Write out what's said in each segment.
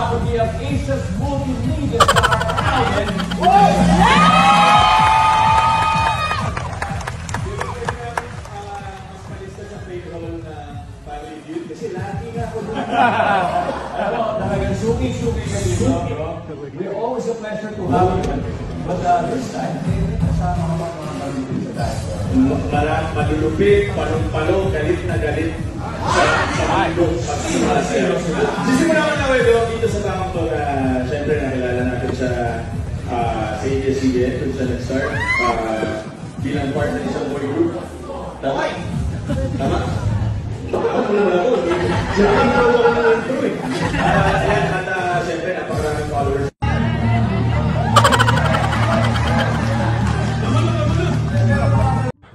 faculty of Asia's multimedia star, Alden. Suki-suki ka dito, bro. We're always a pleasure to have you. But this time, kasama ka ba mga malulupit sa dahil? Malulupit, palong-palong, galit na galit sa mundo. Sisimula ko na kayo dito sa tamang to na siyempre nakilala natin sa ABS-CBN kung siya nag-start bilang part ng isang boy group. Tama? Tama? Ako naman ako. Siyempre ang ako ng intro eh. Ayan, at siyempre napakaraming followers.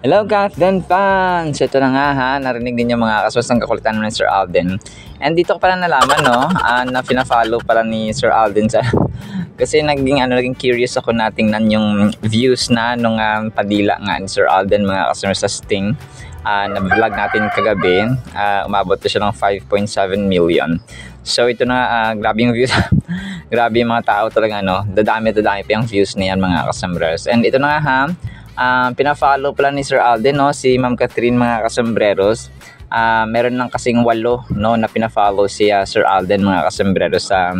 Hello Kathleen fans! Ito na nga ha, narinig din yung mga kasusang kakulitan ng Sir Alden. And dito ko pala nalaman no, na pina-follow pala ni Sir Alden sa kasi naging curious ako na tingnan yung views na nung padila nga ni Sir Alden mga kasama sa Sting. Na vlog natin kagabi, umabot na siya ng 5.7 million. So ito na, grabe yung views. Grabe yung mga tao talaga, no? Dadami pa yung views niyan mga kasambrers. And ito na nga ha, pina-follow pala ni Sir Alden, no? Si Ma'am Catherine mga kasambreros. Meron lang kasing 8, no? Na pina-follow si Sir Alden mga kasambreros sa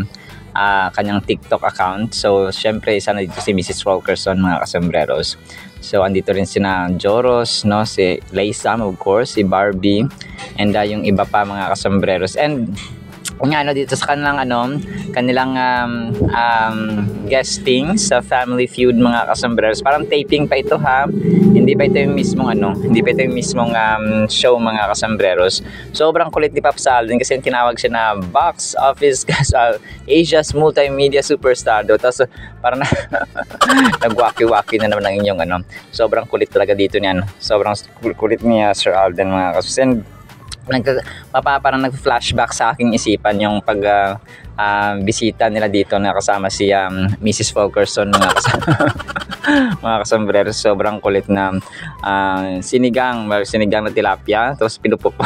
kanyang TikTok account. So syempre isa na dito si Mrs. Wilkerson mga kasambreros. So andito rin sina Joros, no, si Laysam of course, si Barbie, and yung iba pa mga kasambreros. And nga dito sa kanilang guesting sa Family Feud mga kasambreros. Parang taping pa ito ha. Hindi pa ito yung mismong show mga kasambreros. Sobrang kulit ni Pops Alden kasi tinawag siya na box office Asia's multimedia superstar do. Tapos parang nagwaki-waki na naman ang inyong Sobrang kulit talaga dito niyan. Sobrang kulit niya Sir Alden mga kasambreros. Parang nag-flashback sa aking isipan yung bisita nila dito na kasama si Mrs. Wilkerson mga kasambreros. Sobrang kulit na sinigang na tilapia tapos pinupok.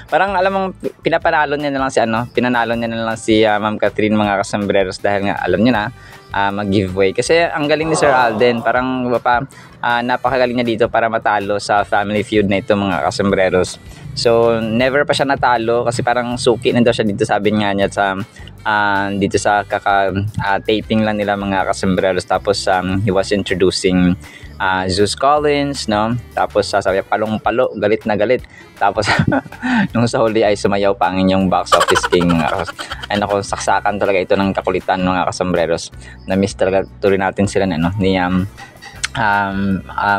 Parang alam mong pinanalo niya na lang si Ma'am Catherine mga kasambreros dahil nga alam niyo na mag-giveaway. Kasi ang galing ni Sir Alden, parang napakagaling niya dito para matalo sa Family Feud na ito mga kasambreros. So never pa siya natalo kasi parang suki na daw siya dito, sabi nga niya sa dito sa taping lang nila mga kasambreros. Tapos he was introducing Zeus Collins, no? Tapos sasabi palong-palo, galit na galit. Tapos nung sa huli ay sumayaw pa ang inyong box office king. Ay nako, saksakan talaga ito ng kakulitan mga kasambreros. Na-miss talaga tuloy natin sila ni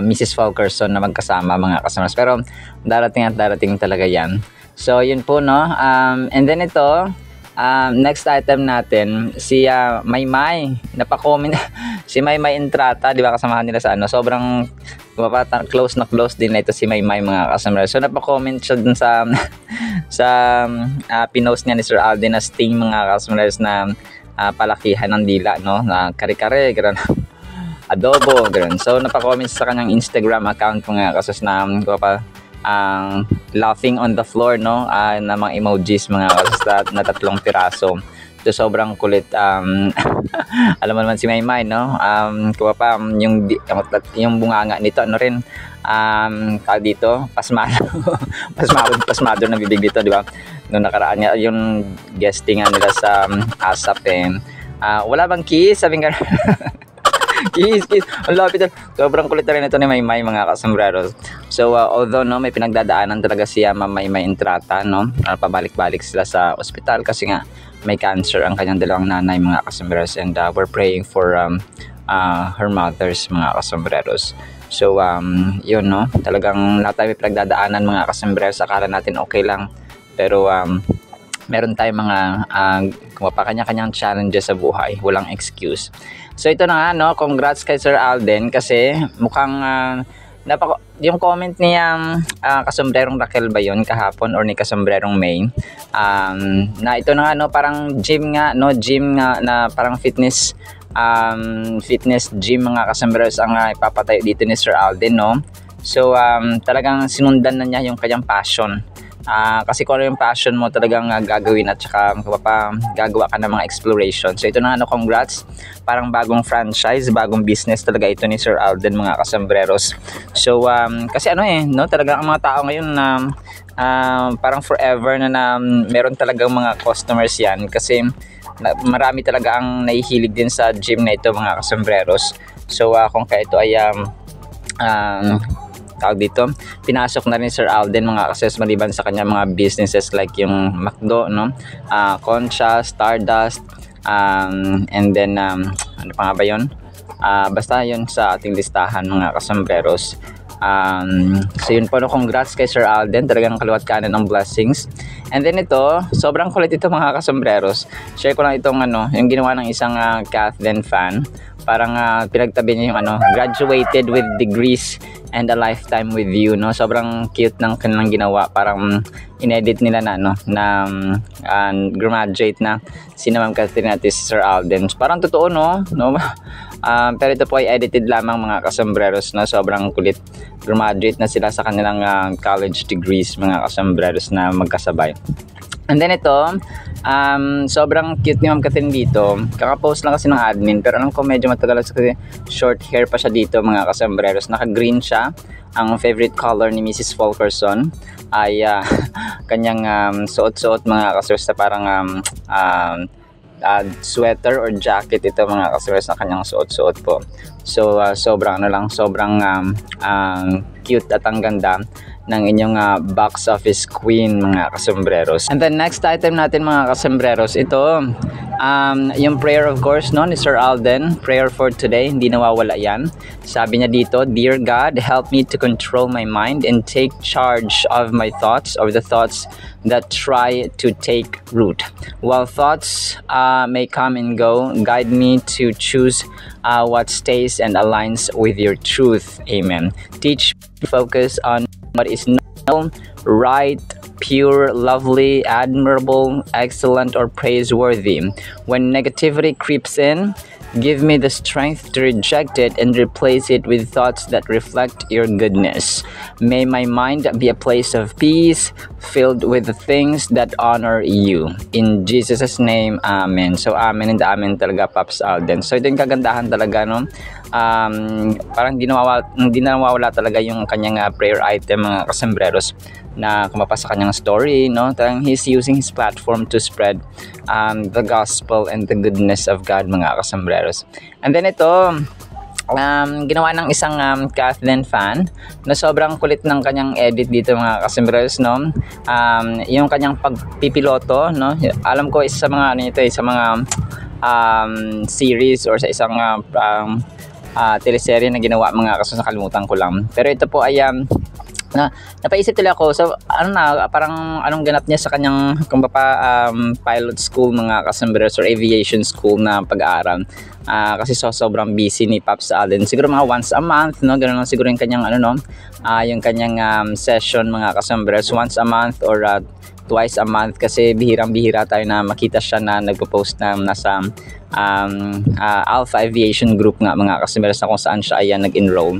Mrs. Wilkerson na magkasama mga kasambreros. Pero darating talaga yan. So yun po no. And then ito, next item natin, si Maymay, napakomment si Maymay Entrata, di ba kasamahan nila sa sobrang close din na ito si Maymay mga kasamahan. So napakomment siya dun sa pinost niya ni Sir Alden na Sting mga kasamahan na palakihan ng dila, no, na kare-kare gano'n, adobo gano'n. So napakomment sa kanyang Instagram account mga kasos na laughing on the floor, no, na mga emojis mga kasos na 3 piraso. So sobrang kulit. Alam mo naman si Maymay, no, yung bunganga nito rin dito pasmado na bibig dito, di ba? Noong nakaraan niya yung guesting nila sa ASAP wala bang kiss, sabi nga kiss. Ang lapit. Sobrang kulit na rin ito ni Maymay mga kasambreros. So although no, may pinagdadaanan talaga siya Maymay Entrata, no, pabalik-balik sila sa ospital kasi nga may cancer ang kanyang dalawang nanay mga kasambreros. And we're praying for her mothers mga kasambreros. So yun, no, talagang lahat tayo may pinagdadaanan mga kasambreros. Akala natin okay lang, pero meron tayong mga kanya-kanyang challenges sa buhay, walang excuse. So ito na nga, no, congrats kay Sir Alden kasi mukhang yung comment niya kasombrerong Raquel ba yun kahapon or ni kasombrerong May, na ito na nga, no, parang gym nga na parang fitness gym mga kasambreros ang ipapatayo dito ni Sir Alden, no. So talagang sinundan na niya yung kanyang passion Kasi kung ano yung passion mo talagang gagawin at saka gagawa ka ng mga exploration. So ito na congrats. Parang bagong franchise, bagong business talaga ito ni Sir Alden, mga kasambreros. So kasi no, talagang ang mga tao ngayon na parang forever na meron talagang mga customers yan kasi marami talaga ang nahihilig din sa gym na ito, mga kasambreros. So kung kaya ito ay tawag dito, pinasok na rin Sir Alden, mga kases, maliban sa kanya mga businesses like yung McDo, no, Concha, Stardust, and then ano pa nga ba yun, basta yun sa ating listahan, mga kasambreros. So yun po, no, congrats kay Sir Alden, talagang kaliwat kanan ng blessings. And then ito, sobrang kulit ito, mga kasambreros. Share ko lang itong yung ginawa ng isang Kathleen fan. Parang pinagtabi niya yung graduated with degrees and a lifetime with you, no. Sobrang cute ng kanilang ginawa. Parang inedit nila na graduate na si Ma'am Kathleen at si Sir Alden. Parang totoo, no? Pero ito po ay edited lamang, mga kasambreros, na sobrang kulit. Graduate na sila sa kanilang college degrees, mga kasambreros, na magkasabay. And then ito, sobrang cute ni Ma'am Kathleen dito. Kaka-post lang kasi ng admin, pero alam ko medyo matagal kasi short hair pa siya dito, mga kasambreros. Naka-green siya. Ang favorite color ni Mrs. Fulkerson ay kanyang suot-suot, mga kasambreros, na parang sweater or jacket ito, mga kasambreros, na kanyang suot-suot po. So sobrang sobrang cute at ang ganda ng inyong box office queen, mga kasambreros. And then next item natin, mga kasambreros, ito yung prayer, of course, no, ni Sir Alden. Prayer for today, hindi nawawala yan. Sabi niya dito, "Dear God, help me to control my mind and take charge of my thoughts, or the thoughts that try to take root. While thoughts may come and go, guide me to choose what stays and aligns with your truth. Amen. Teach me to focus on what is noble, right, pure, lovely, admirable, excellent, or praiseworthy. When negativity creeps in, give me the strength to reject it and replace it with thoughts that reflect your goodness. May my mind be a place of peace, filled with the things that honor you. In Jesus' name, Amen." So amen and amen talaga, Pops Alden. So ito yung kagandahan talaga, no? Parang hindi nawawala talaga yung kanyang prayer item, mga kasambreros, na kumapasa sa kanyang story, no? Talagang he's using his platform to spread the gospel and the goodness of God, mga kasambreros. And then ito, ginawa ng isang Kathleen fan na sobrang kulit ng kanyang edit dito, mga kasambreros, no? Yung kanyang pagpipiloto, no? Alam ko isa sa mga sa mga series or sa isang teleserye na ginawa, mga kasambreros, nakalimutan ko lang. Pero ito po ay napaisip tuloy ako, so parang anong ganap niya sa kanyang pilot school, mga kasambreros, or aviation school na pag-aaral. Kasi sobrang busy ni Pops Alden. Siguro mga once a month, no? Ganun lang siguro yung kanyang yung kanyang session, mga kasambreros, once a month or twice a month, kasi bihirang-bihira tayo na makita siya na nagpo-post na nasa Alpha Aviation Group nga, mga kasambreros, na kung saan siya ay nag-enroll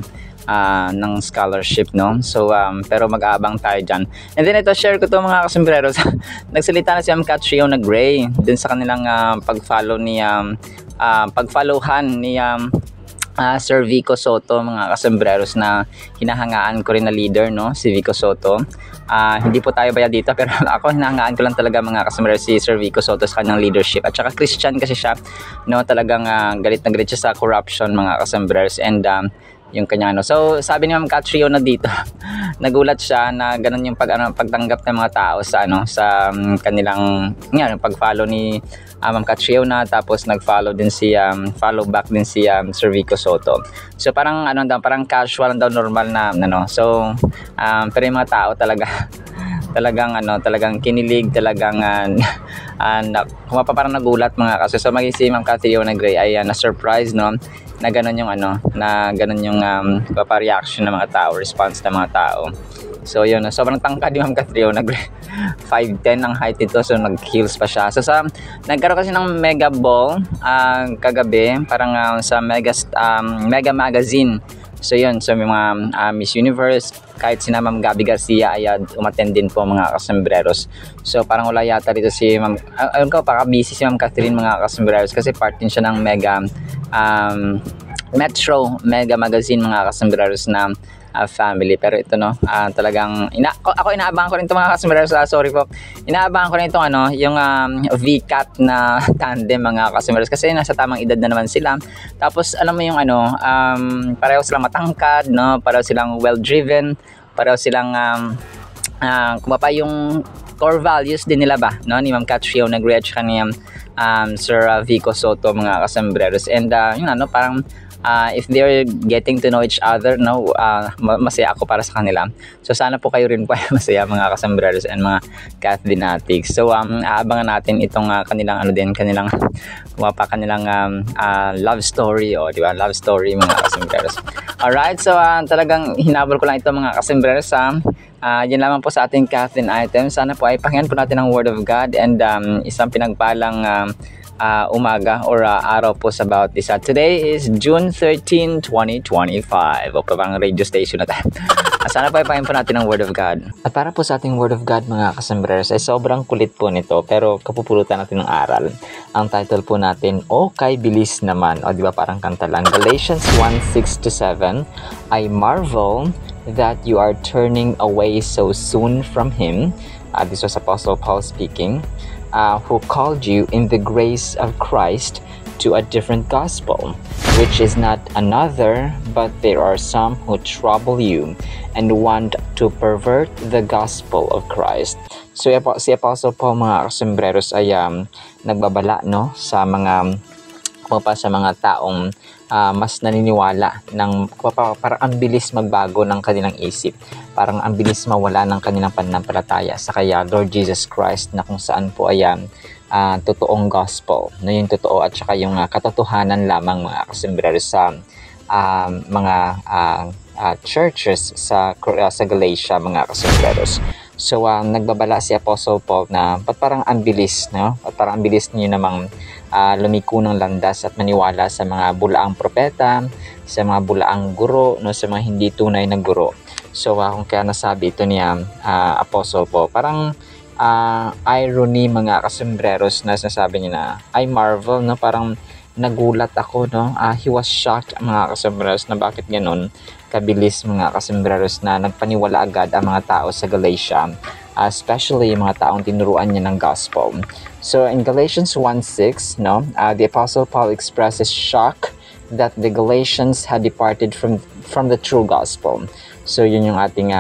ng scholarship, no? So pero mag-aabang tayo dyan. And then ito, share ko to, mga kasambreros. Nagsalita na si Ma'am Catriona Gray dun sa kanilang pagfollowhan ni Sir Vico Soto, mga kasambreros, na hinahangaan ko rin na leader, no? Si Vico Soto. Hindi po tayo bayad dito, pero ako hinahangaan ko lang talaga, mga kasambreros, si Sir Vico Soto sa kanyang leadership. At saka Christian kasi siya, no? Talagang galit na galit siya sa corruption, mga kasambreros, and yung kanya so sabi ni Ma'am Catriona dito, nagulat siya na ganun yung pagtanggap ng mga tao sa sa kanilang pag-follow ni Ma'am Catriona, tapos nag-follow din follow back din si Sir Vico Soto. So parang parang casual daw, normal na so pero yung mga tao talagang kinilig, talagang parang nagulat, mga kaso. So maging si Ma'am Catriona Gray ay na-surprise, no, na ganun yung reaction ng mga tao, response ng mga tao. So yun, sobrang tangkad yung Ma'am Catriona Gray. 5'10" ang height nito, so nag-heels pa siya. So nagkaroon kasi ng mega ball kagabi, parang sa mega magazine. So yun, so may mga Miss Universe, kahit si Ma'am Gabby Garcia ay umattend din po mga kasembreros. So parang wala yata dito si Ma'am, ayun ko, baka busy si Ma'am Catherine mga kasembreros kasi part din siya ng Metro Mega Magazine mga kasembreros na family. Pero ito no, talagang ako inaabangan ko rin itong mga kasembreros. Sorry po, inaabangan ko rin itong yung VCAT na tandem mga kasembreros kasi nasa tamang edad na naman sila. Tapos alam mo yung pareho silang matangkad, no? Pareho silang well driven, pareho silang kumapa yung core values din nila ba, no? Ni Ma'am Catrio nag-reach kaniyang Sir Vico Soto mga kasembreros. And yun parang if they're getting to know each other, no, masaya ako para sa kanila. So sana po kayo rin po ay masaya mga kasembreros and mga Cathdinatics. So aabangan natin itong kanilang kanilang love story, di ba? Love story mga kasembreros. Alright, so talagang hinabol ko lang ito mga kasembreros. Yan lamang po sa ating Cathdin items. Sana po ay pakinggan po natin ang Word of God and isang pinagpalang umaga or araw po sa bawat isa. Today is June 13, 2025. O parang radio station na tayo. Sana po ipahin po natin ang Word of God. At para po sa ating Word of God mga kasembreros ay sobrang kulit po nito pero kapupulutan natin ng aral. Ang title po natin, O kay bilis naman. O di ba parang kanta lang. Galatians 1:6-7, I marvel that you are turning away so soon from Him. This was Apostle Paul speaking. Who called you in the grace of Christ to a different gospel, which is not another, but there are some who trouble you and want to pervert the gospel of Christ. So si Apostle Paul mga kasembreros ay nagbabala no sa mga taong mas naniniwala ng parang ang bilis magbago ng kanilang isip, parang ang bilis mawala ng kanilang pananampalataya sa kaya Lord Jesus Christ na kung saan po ay totoong gospel, no, yung totoo at saka yung katotohanan lamang mga kasembreros sa mga churches sa Galatia mga kasembreros. So nagbabala si Apostle Paul na parang ang bilis, no? Parang ang bilis niyo namang lumiko ng landas at maniwala sa mga bulaang propeta, sa mga bulaang guro, no, sa mga hindi tunay na guro. So kung kaya nasabi ito niya Apostle Paul, parang irony mga kasembreros na sinasabi niya na I marvel, no, parang nagulat ako, no. He was shocked mga kasembreros na bakit ganun kabilis mga kasembreros na nagpaniwala agad ang mga tao sa Galatia, especially yung mga taong tinuruan niya ng gospel. So in Galatians 1:6, no, the Apostle Paul expresses shock that the Galatians had departed from the true gospel. So yun yung ating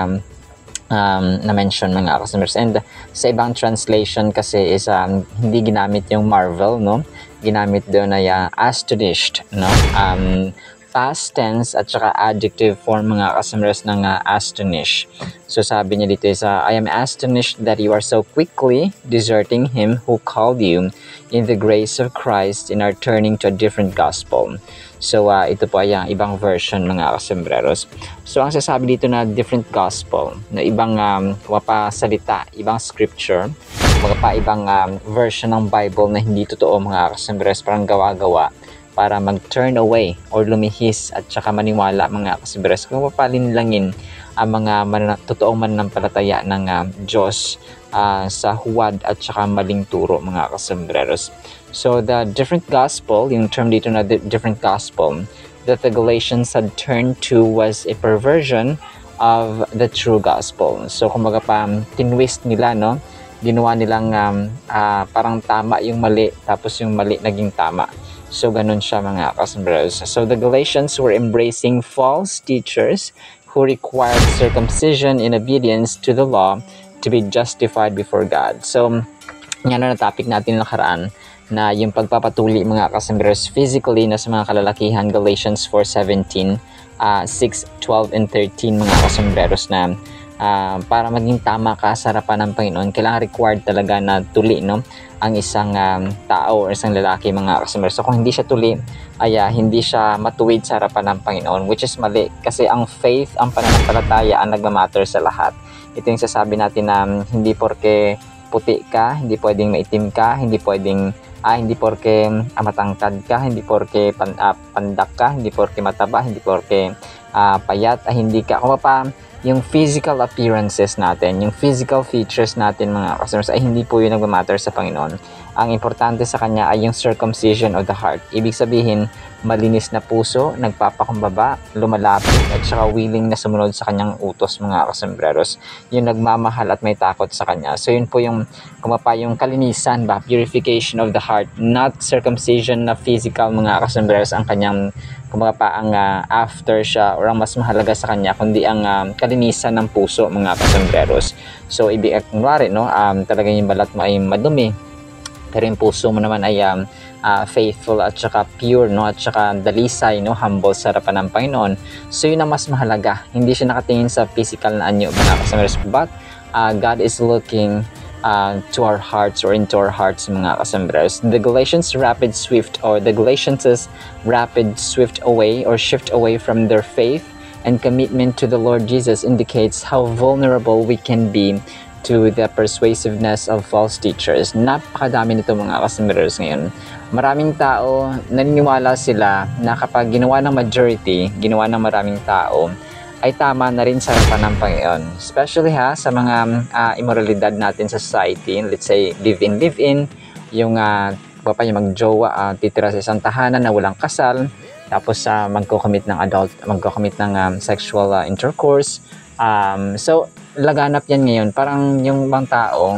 na-mention mga kasembreros. And sa ibang translation kasi is hindi ginamit yung marvel, no, ginamit doon ay astonished, no, past tense at saka adjective form mga kasembreros ng astonish. So sabi niya dito is I am astonished that you are so quickly deserting Him who called you in the grace of Christ and are turning to a different gospel. So ito po ay ang ibang version mga kasembreros. So ang sasabi dito na different gospel, na ibang salita, ibang scripture, ibang version ng Bible na hindi totoo mga kasembreros, parang gawa-gawa para mag-turn away or lumihis at saka maniwala mga kasembreros kung papalinlangin ang mga totoong mananampalataya ng Diyos sa huwad at saka maling turo mga kasembreros. So the different gospel, yung term dito na different gospel that the Galatians had turned to was a perversion of the true gospel. So kumbaga pa tinwist nila, no, ginawa nilang parang tama yung mali tapos yung mali naging tama. So ganun siya mga kasembreros. So the Galatians were embracing false teachers who required circumcision in obedience to the law to be justified before God. So yan na topic natin nakaraan na yung pagpapatuli mga kasembreros physically na sa mga kalalakihan, Galatians 4:17, 6, 12, and 13 mga kasembreros na para maging tama ka sa harapan ng Panginoon, kailangan required talaga na tuli, no, ang isang tao o isang lalaki mga kasembreros. So kung hindi siya tuli, ay hindi siya matuwid sa harapan ng Panginoon, which is mali kasi ang faith, ang pananampalataya ang nagmamatter sa lahat. Ito yung sasabi natin na hindi porke puti ka, hindi pwedeng maitim ka, hindi pwedeng hindi porke matangkad ka, hindi porke pandak ka, hindi porke mataba, hindi porke payat, hindi ka. Kung pa yung physical appearances natin, yung physical features natin mga customers ay hindi po yun nagmamatter sa Panginoon. Ang importante sa Kanya ay yung circumcision of the heart. Ibig sabihin, malinis na puso, nagpapakumbaba, lumalapit at saka willing na sumunod sa Kanyang utos mga kasambreros. Yung nagmamahal at may takot sa Kanya. So yun po yung yung kalinisan ba, purification of the heart, not circumcision na physical mga kasambreros ang Kanyang ang after siya or ang mas mahalaga sa kanya kundi ang kalinisan ng puso mga kasambreros. So kunwari no, talaga yung balat mo ay madumi pero yung puso mo naman ay faithful at saka pure no, at saka dalisay no, humble sa harapan ng Panginoon. So yun ang mas mahalaga, hindi siya nakatingin sa physical na anyo mga kasambreros, but God is looking to our hearts or into our hearts mga kasambreros. The Galatians rapid swift away or shift away from their faith and commitment to the Lord Jesus indicates how vulnerable we can be to the persuasiveness of false teachers. Napakadami nito mga kasambreros ngayon. Maraming tao, naniniwala sila na kapag ginawa ng majority, ginawa ng maraming tao, ay tama na rin sa harapan ng Panginoon. Especially sa mga immoralidad natin sa society. Let's say, live-in, yung yung magjowa, titira sa isang tahanan na walang kasal, tapos magko-commit ng sexual intercourse. So, laganap yan ngayon. Parang yung bang tao,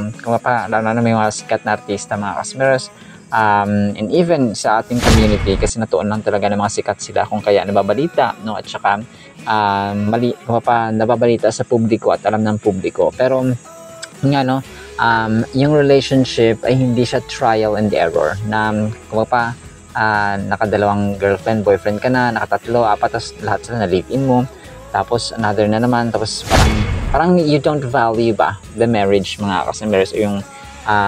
lalo na may mga sikat na artista, mga kasmeros, and even sa ating community, kasi natuon lang talaga ng mga sikat sila kung kaya nababalita, no? At saka, nababalita sa publiko at alam ng publiko. Pero, yung relationship ay hindi siya trial and error. Na, nakadalawang girlfriend, boyfriend ka na, nakatatlo, apat, tapos lahat sila na live-in mo. Tapos, another na naman, tapos parang you don't value ba the marriage, mga kasambers, o yung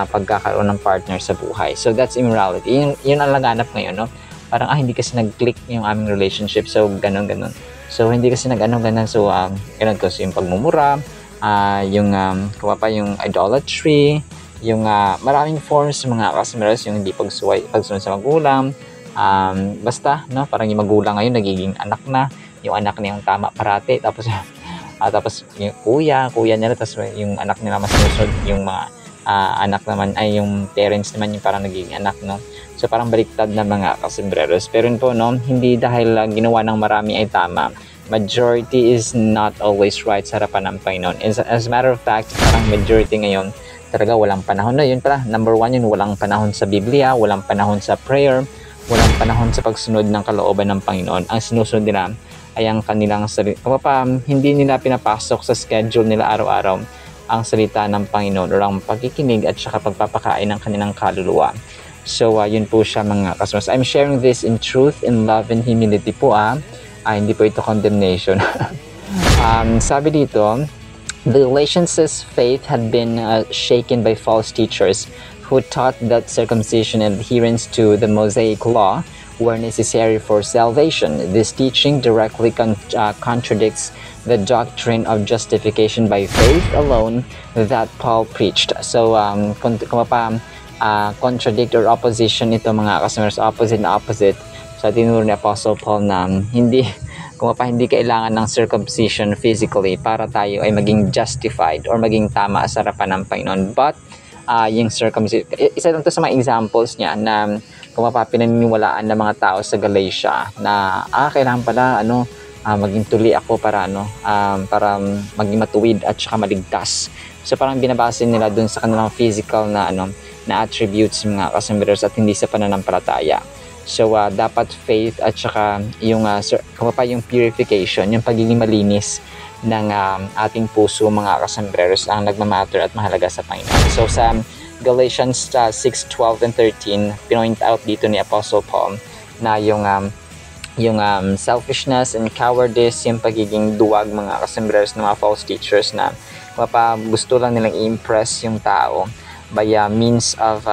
pagkakaroon ng partner sa buhay. So that's immorality. Yun ang laganap ngayon, no? Parang hindi kasi nag-click yung aming relationship, so ganun. So hindi kasi ganun. So ganun kasi yung pagmumura, yung idolatry, yung maraming forms mga kasambers, yung hindi pagsunod sa magulang, basta no, parang yung magulang ngayon nagiging anak na, yung anak niya yung tama parati, tapos yung kuya niya, tapos yung anak nila mas susunod, yung mga anak naman ay yung parents naman yung parang naging anak, no? So parang baliktad na mga kasambreros. Pero yun po, no, hindi dahil ginawa ng marami ay tama. Majority is not always right sa harapan ng Panginoon. As a matter of fact, parang majority ngayon talaga walang panahon na. Yun pala, number one yun, walang panahon sa Biblia, walang panahon sa prayer, walang panahon sa pagsunod ng kalooban ng Panginoon. Ang sinusunod nila ay ang kanilang sarili. Hindi nila pinapasok sa schedule nila araw-araw ang salita ng Panginoon o ang pagkikinig at saka pagpapakain ng kanilang kaluluwa. So, yun po siya mga kasmas. I'm sharing this in truth, in love, and humility po hindi po ito condemnation. Sabi dito, the Galatians' faith had been shaken by false teachers who taught that circumcision and adherence to the Mosaic law were necessary for salvation. This teaching directly contradicts the doctrine of justification by faith alone that Paul preached. So, contradict or opposition ito mga kasumers, opposite sa tinuro ni Apostle Paul na hindi kailangan ng circumcision physically para tayo ay maging justified or maging tama sa harapan ng Panginoon. But, yung circumcision, isa lang ito sa mga examples niya na pinaniniwalaan ng mga tao sa Galatia na kailangan pala maging tuli ako para para maging matuwid at saka maligtas. So parang binabase nila dun sa kanilang physical na attributes mga kasambreros at hindi sa pananampalataya. So dapat faith at saka yung purification, yung pagiging malinis ng ating puso mga kasambreros ang nagmamatter at mahalaga sa Panginoon. So sa Galatians 6:12 and 13, pinoint out dito ni Apostle Paul na yung selfishness and cowardice, yung pagiging duwag mga kasambreros ng mga false teachers na gusto lang nilang i-impress yung tao by means of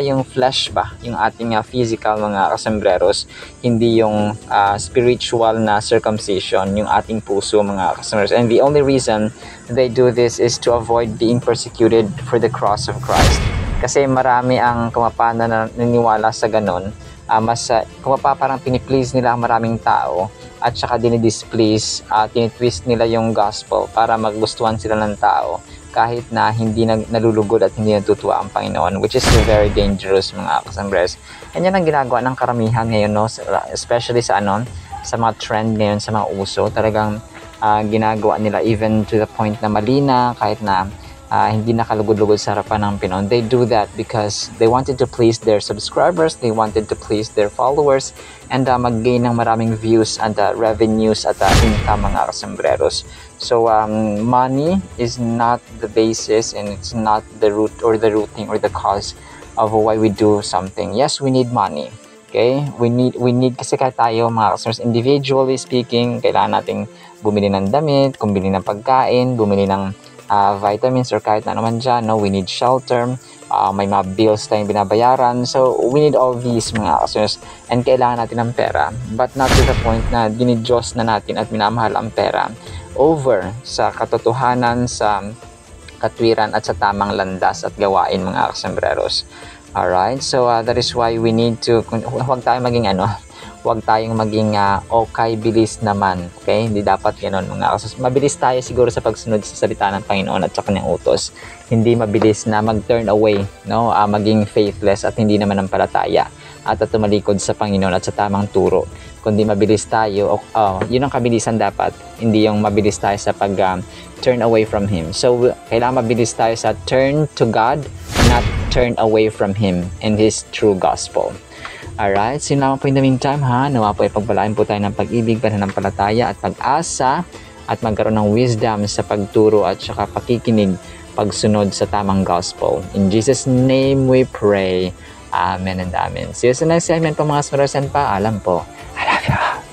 yung flesh ba, yung ating physical mga kasambreros, hindi yung spiritual na circumcision, yung ating puso mga kasambreros. And the only reason they do this is to avoid being persecuted for the cross of Christ. Kasi marami ang na naniniwala sa ganon. Parang piniplease nila ang maraming tao at saka dinidisplace, tinitwist nila yung gospel para magustuhan sila ng tao kahit na hindi nalulugod at hindi natutuwa ang Panginoon, which is very dangerous mga kasambres. And yan ang ginagawa ng karamihan ngayon, no? Especially sa sa mga trend ngayon, sa mga uso. Talagang ginagawa nila even to the point na mali na, kahit na hindi nakalugod-lugod sa harapan ng Pinoon. They do that because they wanted to please their subscribers, they wanted to please their followers, and mag-gain ng maraming views and revenues at income mga kasambreros. So money is not the basis, and it's not the root or the rooting or the cause of why we do something. Yes, we need money. Okay? We need kasi kahit tayo mga customers, individually speaking, kailangan nating bumili ng damit, bumili ng pagkain, bumili ng vitamins or kahit na naman dyan, no? We need shelter, may mga bills tayong binabayaran. So, we need all these mga customers, and kailangan natin ng pera, but not to the point na dinidiyos na natin at minamahal ang pera over sa katotohanan, sa katwiran at sa tamang landas at gawain mga kasambreros. Alright, so that is why we need to, huwag tayong maging okay, bilis naman. Okay, hindi dapat ganoon mga kasambreros. Mabilis tayo siguro sa pagsunod sa salita ng Panginoon at sa kanyang utos. Hindi mabilis na mag-turn away, no? Maging faithless at hindi naman nampalataya at tumalikod sa Panginoon at sa tamang turo. Kundi mabilis tayo, yun ang kabilisan dapat, hindi yung mabilis tayo sa pag-turn away from Him. So, kailangan mabilis tayo sa turn to God, not turn away from Him and His true gospel. Alright, so yun lang po in the meantime ha, nawa po ipagpalain po tayo ng pag-ibig, pananampalataya at pag-asa at magkaroon ng wisdom sa pagturo at saka pakikinig, pagsunod sa tamang gospel. In Jesus' name we pray. Amen and amen. See you sa next segment po mga kasambreros, and paalam po. I love you.